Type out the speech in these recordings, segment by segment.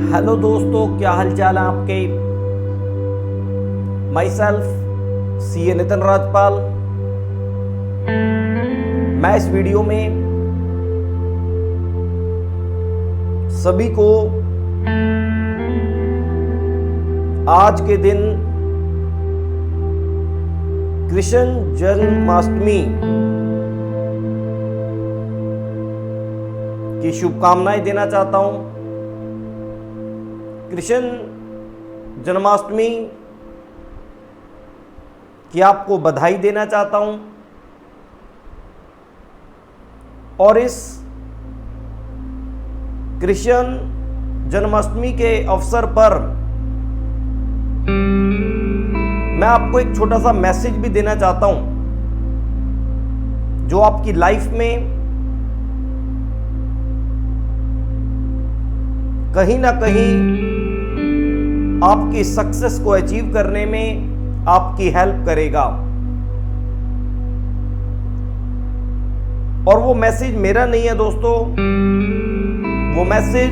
Hello दोस्तों, क्या हालचाल है आपके। My self CA Nitin Rajpal. मैं इस वीडियो में सभी को आज के दिन कृष्ण जन्माष्टमी की शुभकामनाएं देना चाहता हूं। कृष्ण जन्माष्टमी की आपको बधाई देना चाहता हूं और इस कृष्ण जन्माष्टमी के अवसर पर मैं आपको एक छोटा सा मैसेज भी देना चाहता हूं जो आपकी लाइफ में कहीं ना कहीं आपकी सक्सेस को अचीव करने में आपकी हेल्प करेगा। और वो मैसेज मेरा नहीं है दोस्तों, वो मैसेज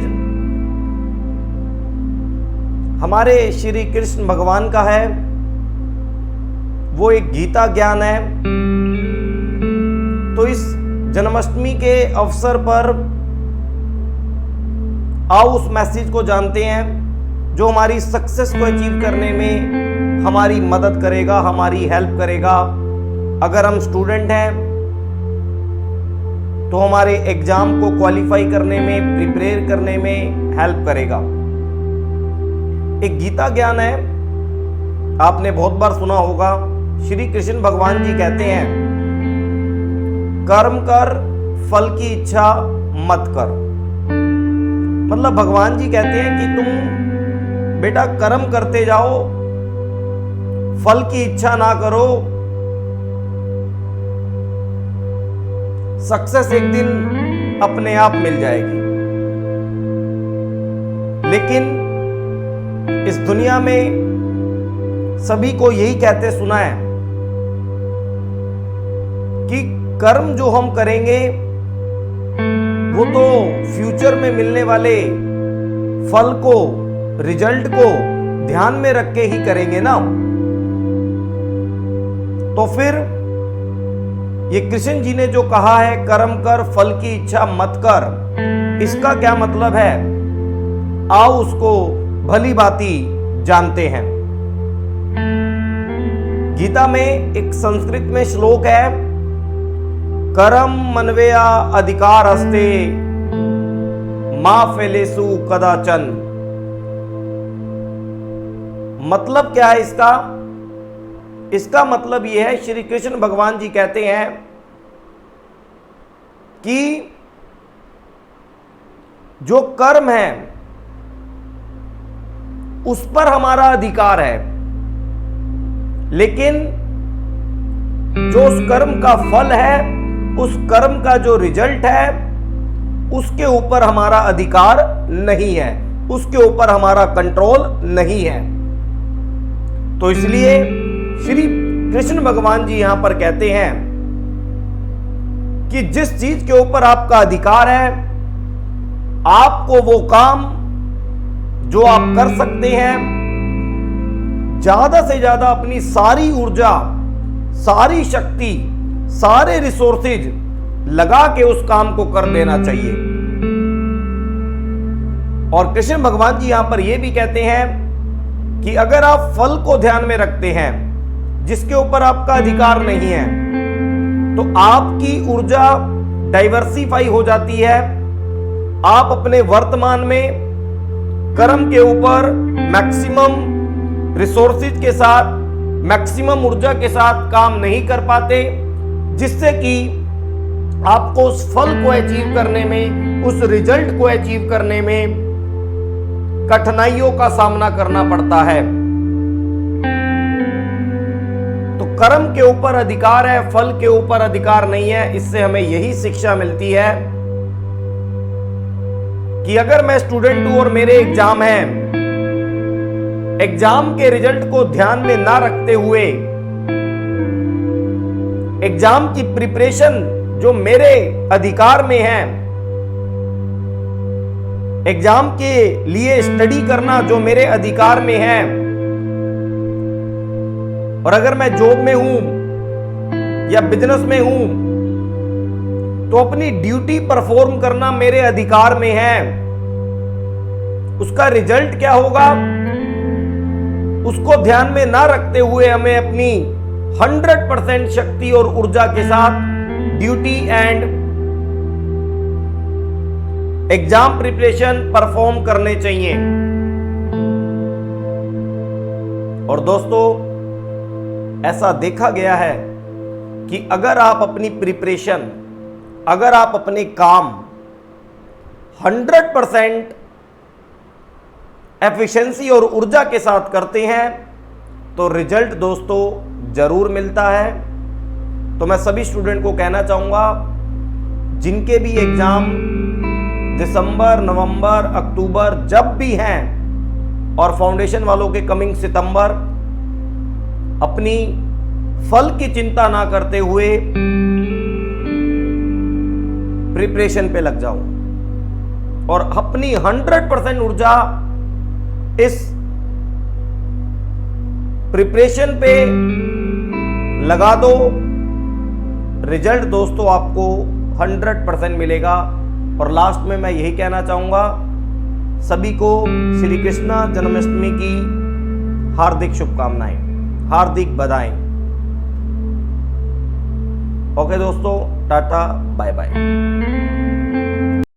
हमारे श्री कृष्ण भगवान का है। वो एक गीता ज्ञान है। तो इस जन्माष्टमी के अवसर पर आओ उस मैसेज को जानते हैं जो हमारी सक्सेस को अचीव करने में हमारी मदद करेगा, हमारी हेल्प करेगा। अगर हम स्टूडेंट हैं तो हमारे एग्जाम को क्वालिफाई करने में, प्रिपेयर करने में हेल्प करेगा। एक गीता ज्ञान है, आपने बहुत बार सुना होगा। श्री कृष्ण भगवान जी कहते हैं, कर्म कर, फल की इच्छा मत कर। मतलब भगवान जी कहते हैं कि तुम बेटा कर्म करते जाओ, फल की इच्छा ना करो। सक्सेस एक दिन अपने आप मिल जाएगी। लेकिन इस दुनिया में सभी को यही कहते सुना है कि कर्म जो हम करेंगे वो तो फ्यूचर में मिलने वाले फल को, रिजल्ट को ध्यान में रख के ही करेंगे ना। तो फिर ये कृष्ण जी ने जो कहा है, कर्म कर, फल की इच्छा मत कर, इसका क्या मतलब है, आओ उसको भली भांति जानते हैं। गीता में एक संस्कृत में श्लोक है, करम मनवेया अधिकार हस्ते मां फैलेसु कदाचन। मतलब क्या है इसका? इसका मतलब यह है, श्री कृष्ण भगवान जी कहते हैं कि जो कर्म है उस पर हमारा अधिकार है, लेकिन जो उस कर्म का फल है, उस कर्म का जो रिजल्ट है, उसके ऊपर हमारा अधिकार नहीं है, उसके ऊपर हमारा कंट्रोल नहीं है। तो इसलिए श्री कृष्ण भगवान जी यहां पर कहते हैं कि जिस चीज के ऊपर आपका अधिकार है, आपको वो काम जो आप कर सकते हैं, ज्यादा से ज्यादा अपनी सारी ऊर्जा, सारी शक्ति, सारे रिसोर्सेज लगा के उस काम को कर लेना चाहिए। और कृष्ण भगवान जी यहां पर यह भी कहते हैं कि अगर आप फल को ध्यान में रखते हैं जिसके ऊपर आपका अधिकार नहीं है, तो आपकी ऊर्जा डाइवर्सिफाई हो जाती है। आप अपने वर्तमान में कर्म के ऊपर मैक्सिमम रिसोर्सेज के साथ, मैक्सिमम ऊर्जा के साथ काम नहीं कर पाते, जिससे कि आपको उस फल को अचीव करने में, उस रिजल्ट को अचीव करने में कठिनाइयों का सामना करना पड़ता है। तो कर्म के ऊपर अधिकार है, फल के ऊपर अधिकार नहीं है। इससे हमें यही शिक्षा मिलती है कि अगर मैं स्टूडेंट हूं और मेरे एग्जाम है, एग्जाम के रिजल्ट को ध्यान में ना रखते हुए एग्जाम की प्रिपरेशन जो मेरे अधिकार में है, एग्जाम के लिए स्टडी करना जो मेरे अधिकार में है, और अगर मैं जॉब में हूं या बिजनेस में हूं तो अपनी ड्यूटी परफॉर्म करना मेरे अधिकार में है। उसका रिजल्ट क्या होगा उसको ध्यान में ना रखते हुए हमें अपनी 100% शक्ति और ऊर्जा के साथ duty and exam preparation perform करने चाहिए। और दोस्तों, ऐसा देखा गया है कि अगर आप अपनी प्रिपरेशन, अगर आप अपने काम 100% एफिशिएंसी और ऊर्जा के साथ करते हैं तो रिजल्ट दोस्तों जरूर मिलता है। तो मैं सभी स्टूडेंट को कहना चाहूंगा जिनके भी एग्जाम दिसंबर, नवंबर, अक्टूबर जब भी हैं, और फाउंडेशन वालों के कमिंग सितंबर, अपनी फल की चिंता ना करते हुए प्रिपरेशन पे लग जाओ और अपनी 100% ऊर्जा इस प्रिपरेशन पे लगा दो। रिजल्ट दोस्तों आपको 100% मिलेगा। और लास्ट में मैं यही कहना चाहूंगा, सभी को श्री कृष्ण जन्माष्टमी की हार्दिक शुभकामनाएं, हार्दिक बधाई। ओके दोस्तों, टाटा, बाय बाय।